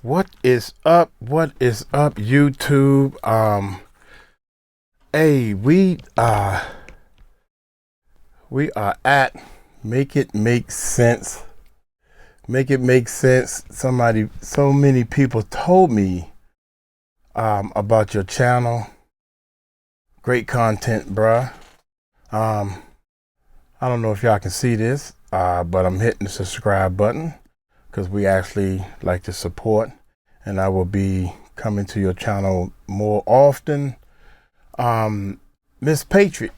What is up? What is up, YouTube? Hey, we are at Make It Make Sense. Make it make sense. So many people told me about your channel. Great content, bruh. I don't know if y'all can see this, but I'm hitting the subscribe button because we actually like to support, and I will be coming to your channel more often. Miss Patriot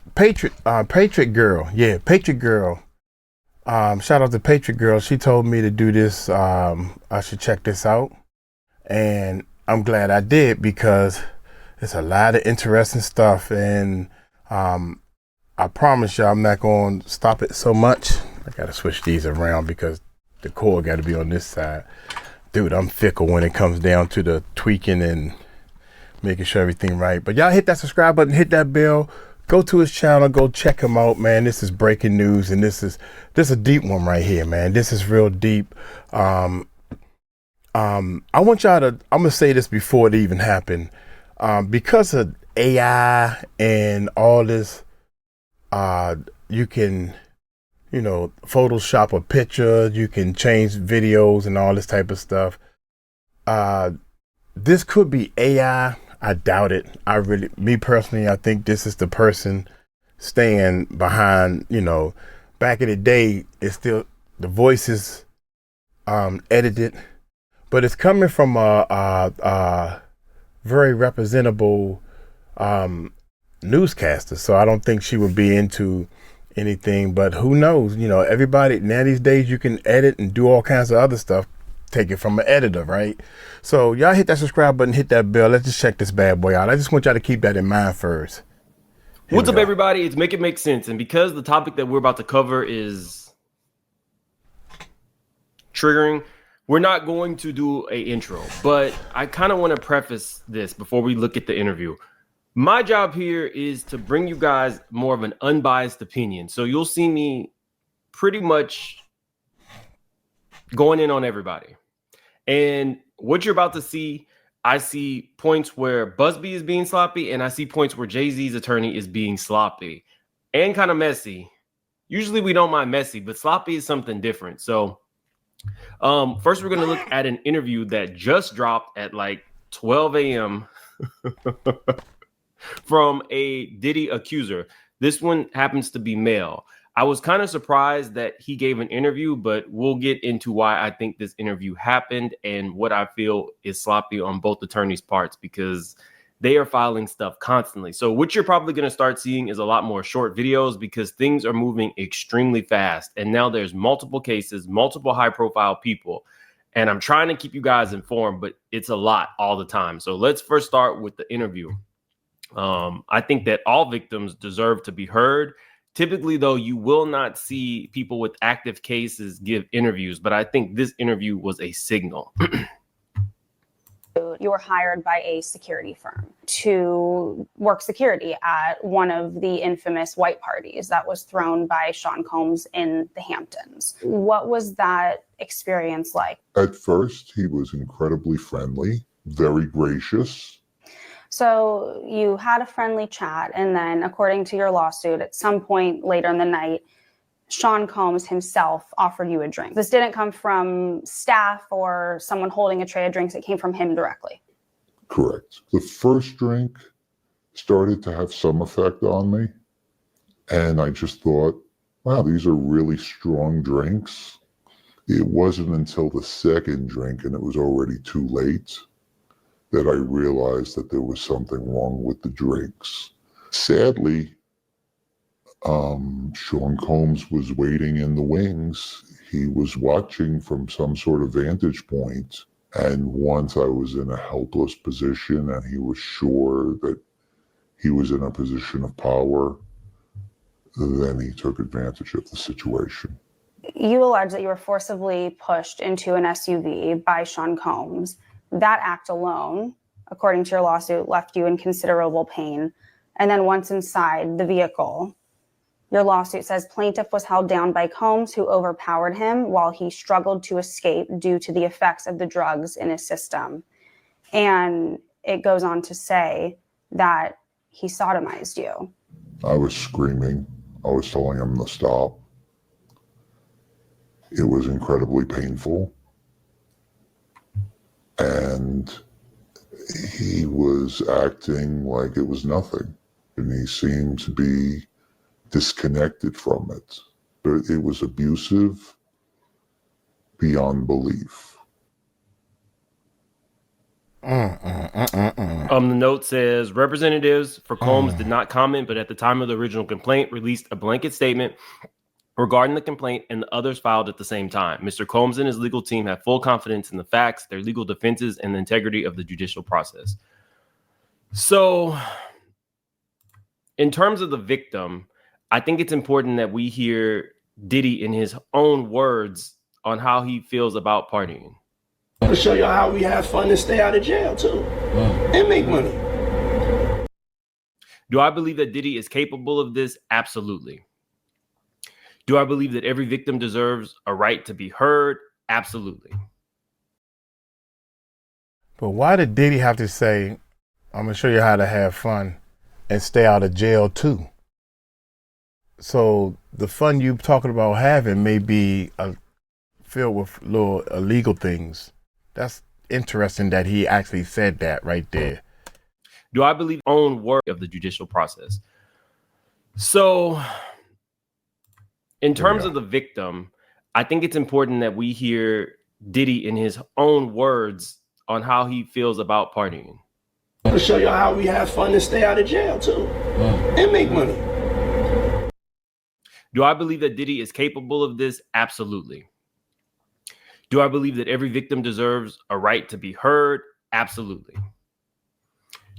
Girl. Yeah, Patriot Girl. Shout out to Patriot Girl. She told me to do this. I should check this out. And I'm glad I did because it's a lot of interesting stuff. And I promise you I'm not going to stop it so much. I got to switch these around because the cord got to be on this side. Dude, I'm fickle when it comes down to the tweaking and making sure everything right. But y'all hit that subscribe button, hit that bell, go to his channel, go check him out, man. This is breaking news, and this is a deep one right here, man. This is real deep. I want y'all to, I'm gonna say this before it even happened. Because of AI and all this, you can, Photoshop a picture, you can change videos and all this type of stuff. This could be AI. I doubt it. Me personally, I think this is the person staying behind, back in the day, it's still the voices, edited, but it's coming from a very representable, newscaster. So I don't think she would be into anything, but who knows? Everybody now these days, you can edit and do all kinds of other stuff. Take it from an editor, right? So y'all hit that subscribe button, hit that bell. Let's just check this bad boy out. I just want y'all to keep that in mind first. What's up, everybody? It's Make It Make Sense. And because the topic that we're about to cover is triggering, we're not going to do an intro, but I kind of want to preface this before we look at the interview. My job here is to bring you guys more of an unbiased opinion. So you'll see me pretty much going in on everybody. And what you're about to see, I see points where Busby is being sloppy, and I see points where Jay-Z's attorney is being sloppy and kind of messy. Usually we don't mind messy, but sloppy is something different. So first, we're going to look at an interview that just dropped at like 12 a.m. from a Diddy Accuser. This one happens to be male. I was kind of surprised that he gave an interview, but we'll get into why I think this interview happened and what I feel is sloppy on both attorneys' parts, because they are filing stuff constantly. So what you're probably going to start seeing is a lot more short videos because things are moving extremely fast. And now there's multiple cases, multiple high-profile people. And I'm trying to keep you guys informed, but it's a lot all the time. So let's first start with the interview. I think that all victims deserve to be heard. Typically, though, you will not see people with active cases give interviews, but I think this interview was a signal. You were hired by a security firm to work security at one of the infamous white parties that was thrown by Sean Combs in the Hamptons. What was that experience like? At first, he was incredibly friendly, very gracious. So you had a friendly chat, and then, according to your lawsuit, at some point later in the night, Sean Combs himself offered you a drink. This didn't come from staff or someone holding a tray of drinks. It came from him directly. Correct. The first drink started to have some effect on me, and I just thought, wow, these are really strong drinks. It wasn't until the second drink, and it was already too late, that I realized that there was something wrong with the drinks. Sadly, Sean Combs was waiting in the wings. He was watching from some sort of vantage point. And once I was in a helpless position and he was sure that he was in a position of power, then he took advantage of the situation. You allege that you were forcibly pushed into an SUV by Sean Combs. That act alone, according to your lawsuit, left you in considerable pain. And then once inside the vehicle, Your lawsuit says plaintiff was held down by Combs, who overpowered him while he struggled to escape due to the effects of the drugs in his system. And it goes on to say that he sodomized you. I was screaming. I was telling him to stop. It was incredibly painful. And he was acting like it was nothing. And he seemed to be disconnected from it. But it was abusive beyond belief. The note says representatives for Combs did not comment, but at the time of the original complaint, released a blanket statement regarding the complaint and the others filed at the same time. Mr. Combs and his legal team have full confidence in the facts, their legal defenses, and the integrity of the judicial process. So, in terms of the victim, I think it's important that we hear Diddy in his own words on how he feels about partying. To show y'all how we have fun and stay out of jail too, and make money. Do I believe that Diddy is capable of this? Absolutely. Do I believe that every victim deserves a right to be heard? Absolutely. But why did Diddy have to say, I'm going to show you how to have fun and stay out of jail too? So the fun you talking about having may be filled with little illegal things. That's interesting that he actually said that right there. Do I believe own work of the judicial process? So in terms of the victim, I think it's important that we hear Diddy in his own words on how he feels about partying. To show y'all how we have fun and stay out of jail too, and make money. Do I believe that Diddy is capable of this? Absolutely. Do I believe that every victim deserves a right to be heard? Absolutely.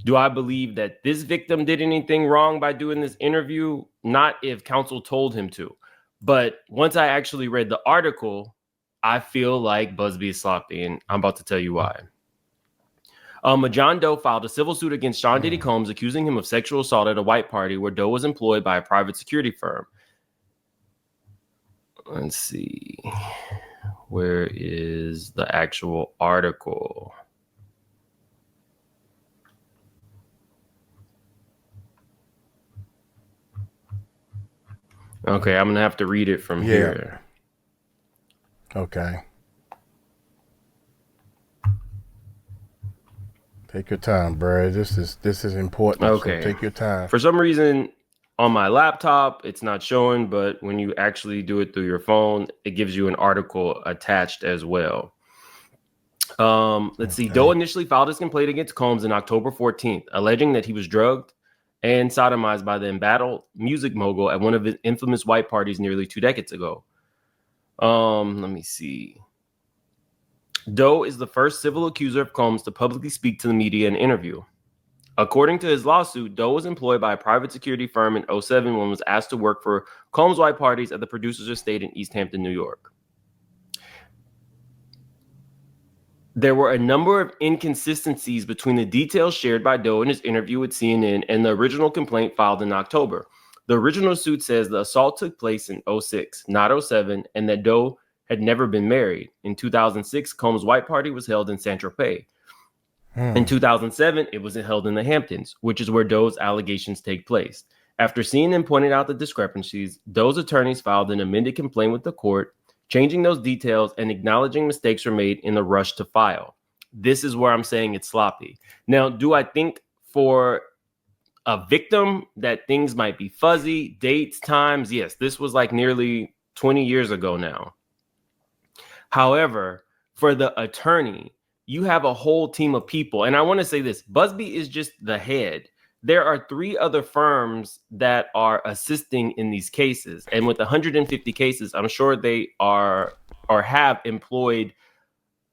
Do I believe that this victim did anything wrong by doing this interview? Not if counsel told him to. But once I actually read the article, I feel like Busby is sloppy, and I'm about to tell you why. John Doe filed a civil suit against Sean Diddy Combs, accusing him of sexual assault at a white party where Doe was employed by a private security firm. Let's see. Where is the actual article? Okay, I'm going to have to read it from here. Okay. Take your time, bro. This is important. Okay. So take your time. For some reason, on my laptop, it's not showing, but when you actually do it through your phone, it gives you an article attached as well. Let's see. Doe initially filed his complaint against Combs on October 14th, alleging that he was drugged and sodomized by the embattled music mogul at one of his infamous white parties nearly 2 decades ago. Let me see. Doe is the first civil accuser of Combs to publicly speak to the media in an interview. According to his lawsuit, Doe was employed by a private security firm in 2007 when was asked to work for Combs' white parties at the producer's estate in East Hampton, New York. There were a number of inconsistencies between the details shared by Doe in his interview with CNN and the original complaint filed in October. The original suit says the assault took place in 2006, not 2007, and that Doe had never been married. In 2006, Combs' white party was held in Saint-Tropez. In 2007, it was held in the Hamptons, which is where Doe's allegations take place. After CNN pointed out the discrepancies, Doe's attorneys filed an amended complaint with the court, changing those details and acknowledging mistakes were made in the rush to file. This is where I'm saying it's sloppy. Now, do I think for a victim that things might be fuzzy, dates, times? Yes, this was like nearly 20 years ago now. However, for the attorney, you have a whole team of people. And I want to say this, Busby is just the head. There are 3 other firms that are assisting in these cases. And with 150 cases, I'm sure they are or have employed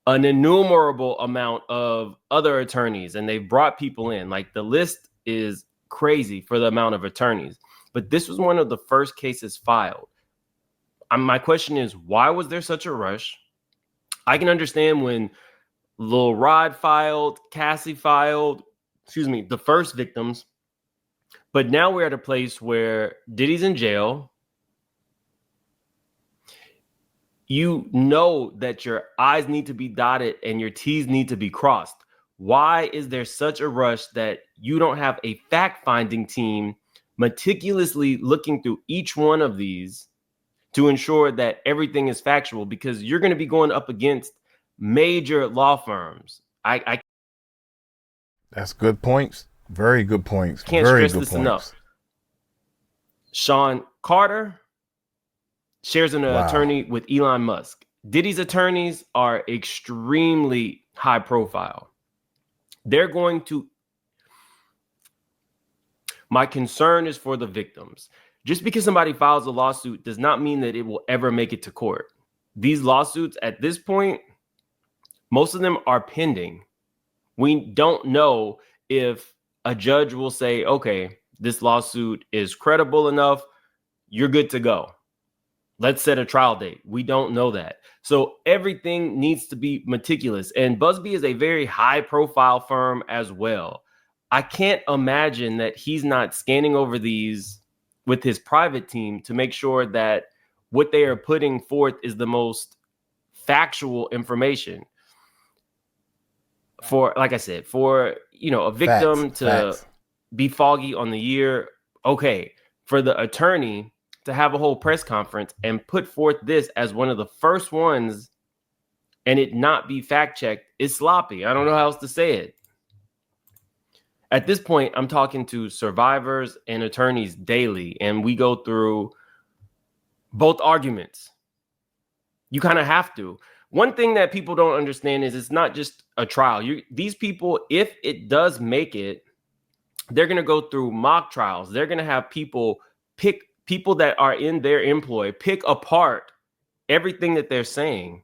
an innumerable amount of other attorneys, and they've brought people in. Like, the list is crazy for the amount of attorneys. But this was one of the first cases filed. My question is, why was there such a rush? I can understand when Lil Rod filed, Cassie filed, the first victims. But now we're at a place where Diddy's in jail. you know that your I's need to be dotted and your T's need to be crossed. Why is there such a rush that you don't have a fact-finding team meticulously looking through each one of these to ensure that everything is factual? Because you're going to be going up against major law firms. I That's good points. Very good points. can't Very stress good this points. enough. Sean Carter shares an Wow. attorney with Elon Musk. Diddy's attorneys are extremely high profile. They're going to. My concern is for the victims. Just because somebody files a lawsuit does not mean that it will ever make it to court. These lawsuits at this point, most of them are pending. We don't know if a judge will say, okay, this lawsuit is credible enough, you're good to go. Let's set a trial date. We don't know that. So everything needs to be meticulous. And Busby is a very high profile firm as well. I can't imagine that he's not scanning over these with his private team to make sure that what they are putting forth is the most factual information. For, like I said, for, you know, a victim to be foggy on the year. Okay. For the attorney to have a whole press conference and put forth this as one of the first ones and it not be fact checked is sloppy. I don't know how else to say it. At this point, I'm talking to survivors and attorneys daily, and we go through both arguments. You kind of have to. One thing that people don't understand is it's not just a trial. These people, if it does make it, they're going to go through mock trials. They're going to have people pick people that are in their employ, pick apart everything that they're saying.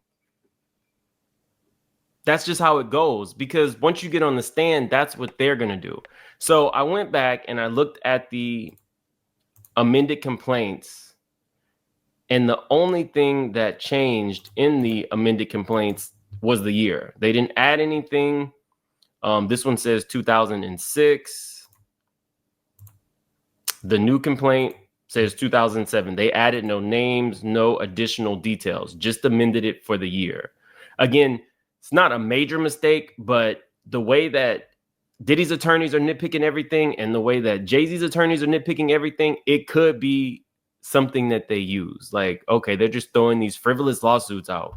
That's just how it goes, because once you get on the stand, that's what they're going to do. So I went back and I looked at the amended complaints, and the only thing that changed in the amended complaints was the year. They didn't add anything. This one says 2006. The new complaint says 2007. They added no names, no additional details, just amended it for the year. Again, it's not a major mistake, but the way that Diddy's attorneys are nitpicking everything and the way that Jay-Z's attorneys are nitpicking everything, it could be something that they use. Like, okay, they're just throwing these frivolous lawsuits out.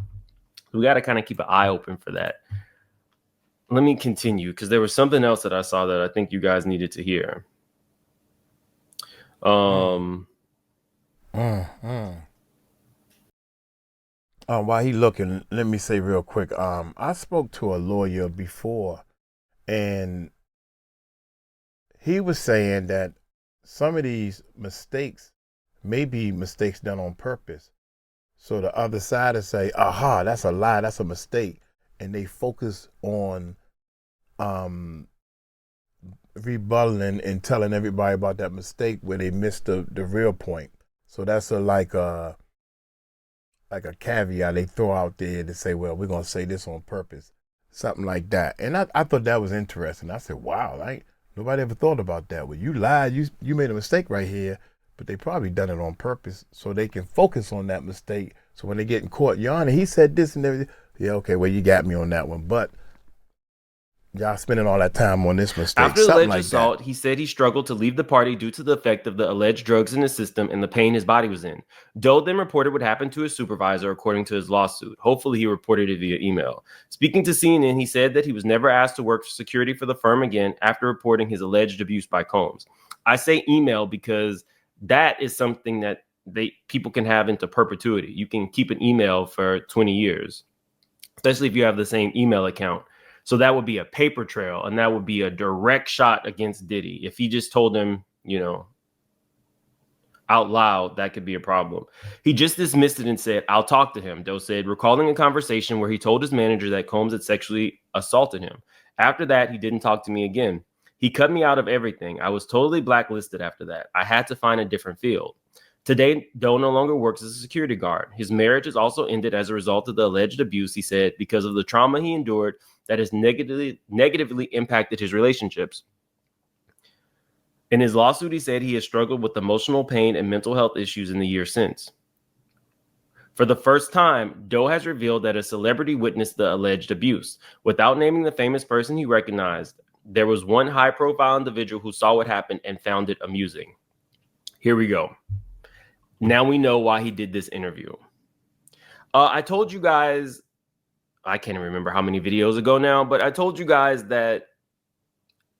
We got to kind of keep an eye open for that. Let me continue, because there was something else that I saw that I think you guys needed to hear. While he looking, let me say real quick. I spoke to a lawyer before, and he was saying that some of these mistakes may be mistakes done on purpose. So the other side will say, aha, that's a lie, that's a mistake. And they focus on rebutting and telling everybody about that mistake where they missed the real point. So that's like a caveat they throw out there to say, well, we're going to say this on purpose. Something like that. And I thought that was interesting. I said, wow, nobody ever thought about that. Well, you lied, you made a mistake right here, but they probably done it on purpose so they can focus on that mistake. So when they get in court, Your Honor, he said this and everything. Yeah, okay, well, you got me on that one. But y'all spending all that time on this mistake. After the alleged like assault, he said he struggled to leave the party due to the effect of the alleged drugs in his system and the pain his body was in. Doe then reported what happened to his supervisor, according to his lawsuit. Hopefully, he reported it via email. Speaking to CNN, he said that he was never asked to work for security for the firm again after reporting his alleged abuse by Combs. I say email because that is something that people can have into perpetuity. You can keep an email for 20 years, especially if you have the same email account. So that would be a paper trail, and that would be a direct shot against Diddy. If he just told him, out loud, that could be a problem. He just dismissed it and said, I'll talk to him, Doe said, recalling a conversation where he told his manager that Combs had sexually assaulted him. After that, he didn't talk to me again. He cut me out of everything. I was totally blacklisted after that. I had to find a different field. Today, Doe no longer works as a security guard. His marriage is also ended as a result of the alleged abuse, he said, because of the trauma he endured that has negatively impacted his relationships. In his lawsuit, he said he has struggled with emotional pain and mental health issues in the years since. For the first time, Doe has revealed that a celebrity witnessed the alleged abuse. Without naming the famous person he recognized, there was one high-profile individual who saw what happened and found it amusing. Here we go. Now we know why he did this interview. I told you guys, I can't remember how many videos ago now, but I told you guys that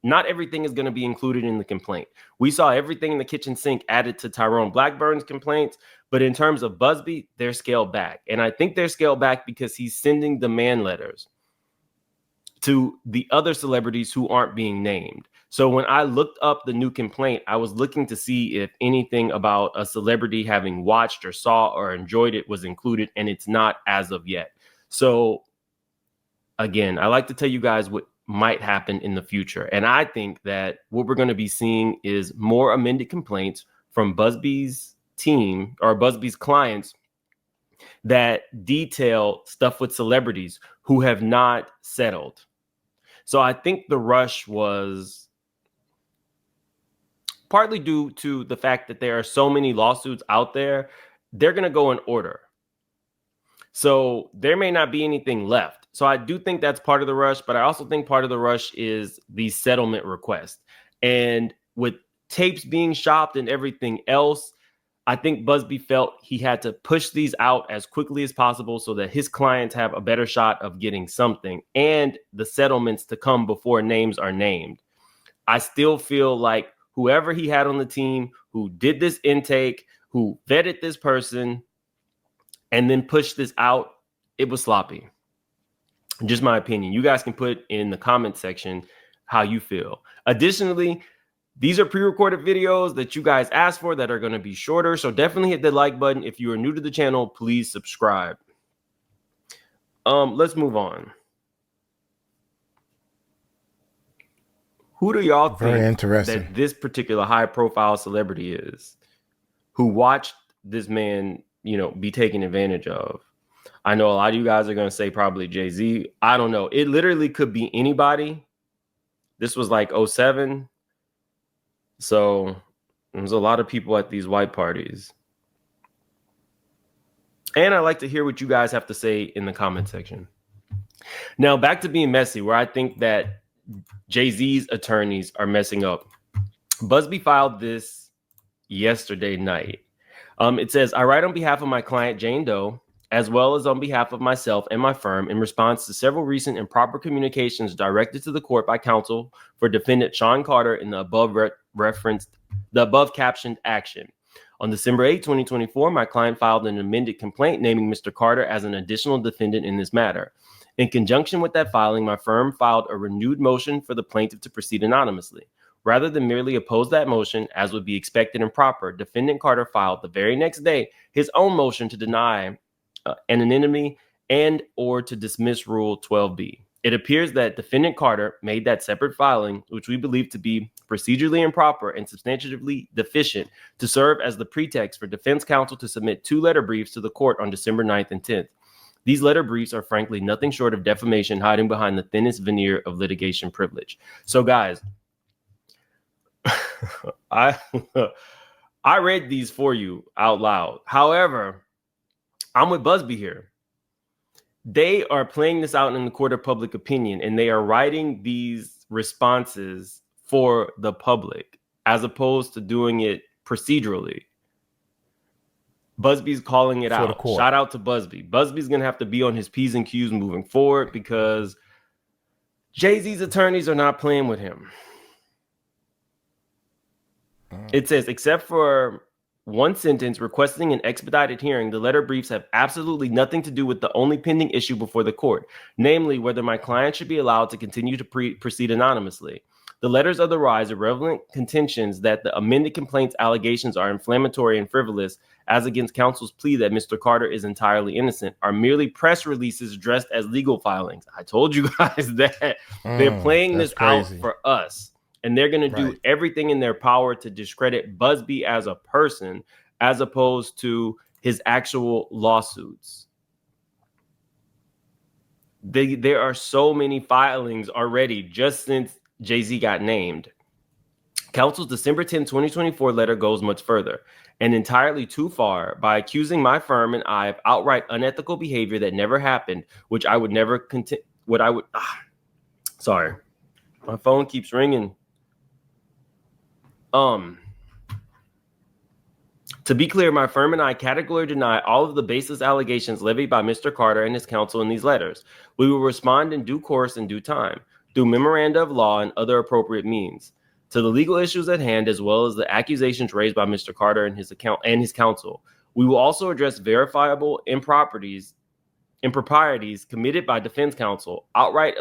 not everything is going to be included in the complaint. We saw everything in the kitchen sink added to Tyrone Blackburn's complaints, but in terms of Busby, they're scaled back. And I think they're scaled back because he's sending demand letters to the other celebrities who aren't being named. So when I looked up the new complaint, I was looking to see if anything about a celebrity having watched or saw or enjoyed it was included, and it's not as of yet. So again, I like to tell you guys what might happen in the future. And I think that what we're going to be seeing is more amended complaints from Busby's team or Busby's clients that detail stuff with celebrities who have not settled. So I think the rush was partly due to the fact that there are so many lawsuits out there. They're going to go in order. So there may not be anything left. So I do think that's part of the rush, but I also think part of the rush is the settlement request. And with tapes being shopped and everything else, I think Busby felt he had to push these out as quickly as possible so that his clients have a better shot of getting something and the settlements to come before names are named. I still feel like whoever he had on the team who did this intake, who vetted this person, and then push this out, it was sloppy. Just my opinion. You guys can put in the comment section how you feel. Additionally, these are pre-recorded videos that you guys asked for that are going to be shorter. So definitely hit the like button. If you are new to the channel, please subscribe. Let's move on. Who do y'all think that this particular high-profile celebrity is who watched this man, be taken advantage of? I know a lot of you guys are going to say probably Jay-Z. I don't know. It literally could be anybody. This was like 2007. So there's a lot of people at these white parties. And I like to hear what you guys have to say in the comment section. Now, back to being messy, where I think that Jay-Z's attorneys are messing up. Busby filed this yesterday night. It says, I write on behalf of my client, Jane Doe, as well as on behalf of myself and my firm in response to several recent improper communications directed to the court by counsel for defendant Sean Carter in the above captioned action. On December 8, 2024, my client filed an amended complaint naming Mr. Carter as an additional defendant in this matter. In conjunction with that filing, my firm filed a renewed motion for the plaintiff to proceed anonymously. Rather than merely oppose that motion, as would be expected and proper, defendant Carter filed the very next day his own motion to deny anonymity and or to dismiss Rule 12B. It appears that defendant Carter made that separate filing, which we believe to be procedurally improper and substantively deficient, to serve as the pretext for defense counsel to submit 2 letter briefs to the court on December 9th and 10th. These letter briefs are frankly nothing short of defamation, hiding behind the thinnest veneer of litigation privilege. So guys, I read these for you out loud. However, I'm with Busby here. They are playing this out in the court of public opinion, and they are writing these responses for the public as opposed to doing it procedurally. Busby's calling it out. Shout out to Busby. Busby's going to have to be on his P's and Q's moving forward because Jay-Z's attorneys are not playing with him. It says, except for one sentence requesting an expedited hearing, the letter briefs have absolutely nothing to do with the only pending issue before the court, namely whether my client should be allowed to continue to proceed anonymously. The letters otherwise irrelevant contentions that the amended complaint's allegations are inflammatory and frivolous, as against counsel's plea that Mr. Carter is entirely innocent, are merely press releases dressed as legal filings. I told you guys that they're playing this out for us. And they're going to do everything in their power to discredit Busby as a person, as opposed to his actual lawsuits. There are so many filings already just since Jay-Z got named. Counsel's December 10, 2024 letter goes much further. and entirely too far by accusing my firm and I of outright unethical behavior that never happened, which I would never sorry, my phone keeps ringing. To be clear, my firm and I categorically deny all of the baseless allegations levied by Mr. Carter and his counsel in these letters. We will respond in due course in due time, through memoranda of law and other appropriate means, to the legal issues at hand, as well as the accusations raised by Mr. Carter and his counsel. We will also address verifiable improprieties committed by defense counsel, outright,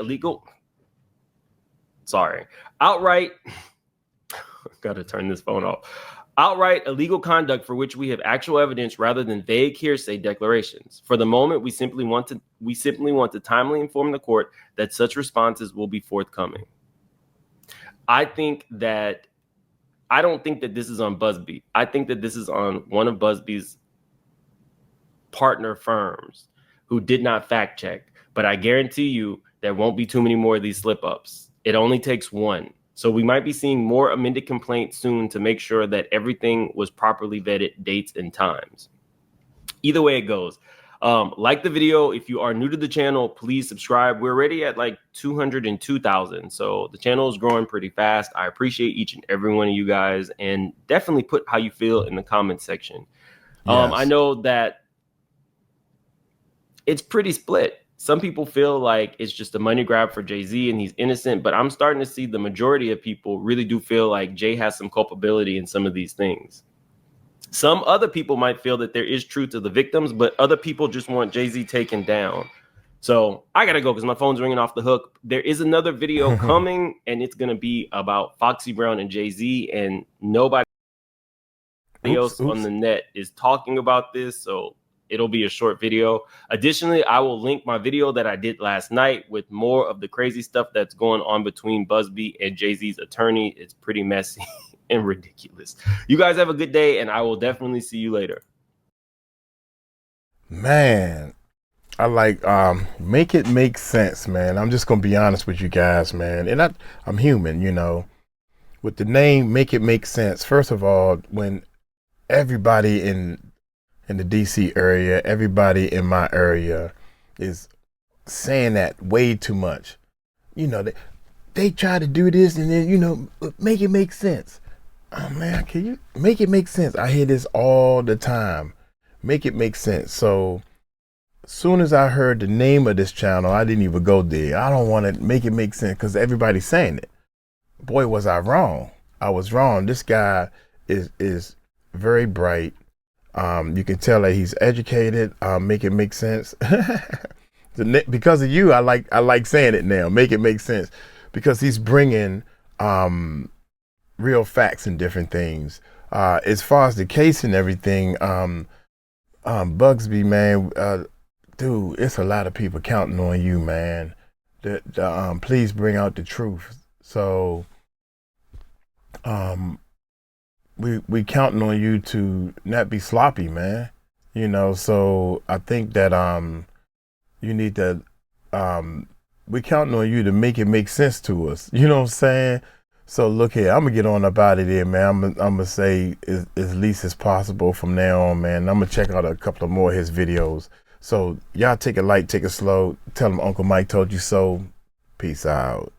gotta turn this phone off. Outright illegal conduct for which we have actual evidence rather than vague hearsay declarations. For the moment, we simply want to timely inform the court that such responses will be forthcoming. I don't think that this is on Busby. I think that this is on one of Busby's partner firms who did not fact check. But I guarantee you there won't be too many more of these slip ups. It only takes one. So we might be seeing more amended complaints soon to make sure that everything was properly vetted, dates and times. Either way it goes. Like the video. If you are new to the channel, please subscribe. We're already at like 202,000. So the channel is growing pretty fast. I appreciate each and every one of you guys, and definitely put how you feel in the comment section. Yes. I know that it's pretty split. Some people feel like it's just a money grab for Jay-Z and he's innocent, but I'm starting to see the majority of people really do feel like Jay has some culpability in some of these things. Some other people might feel that there is truth to the victims, but other people just want Jay-Z taken down. So I got to go because my phone's ringing off the hook. There is another video coming, and it's going to be about Foxy Brown and Jay-Z, and nobody else on the net is talking about this. So it'll be a short video. Additionally, I will link my video that I did last night with more of the crazy stuff that's going on between Busby and Jay-Z's attorney. It's pretty messy and ridiculous. You guys have a good day, and I will definitely see you later. Man, I like make it make sense, man. I'm just gonna be honest with you guys, man. And I'm human, you know. With the name Make It Make Sense, first of all, when everybody in the DC area, everybody in my area is saying that way too much. You know, they try to do this and then, you know, make it make sense. Oh man, can you make it make sense? I hear this all the time. Make it make sense. So as soon as I heard the name of this channel, I didn't even go there. I don't want to make it make sense because everybody's saying it. Boy, was I wrong. I was wrong. This guy is very bright. You can tell that he's educated. Make it make sense. Because of you, I like saying it now. Make it make sense, because he's bringing real facts and different things. As far as the case and everything, Bugsby, man, dude, it's a lot of people counting on you, man. Please bring out the truth. So, we counting on you to not be sloppy, man. You know, so I think that you need to we counting on you to make it make sense to us. You know what I'm saying? So look here, I'm gonna get on up out of there, man. I'm gonna say as least as possible from now on, man. I'm gonna check out a couple of more of his videos. So y'all take it light, take it slow. Tell him Uncle Mike told you so. Peace out.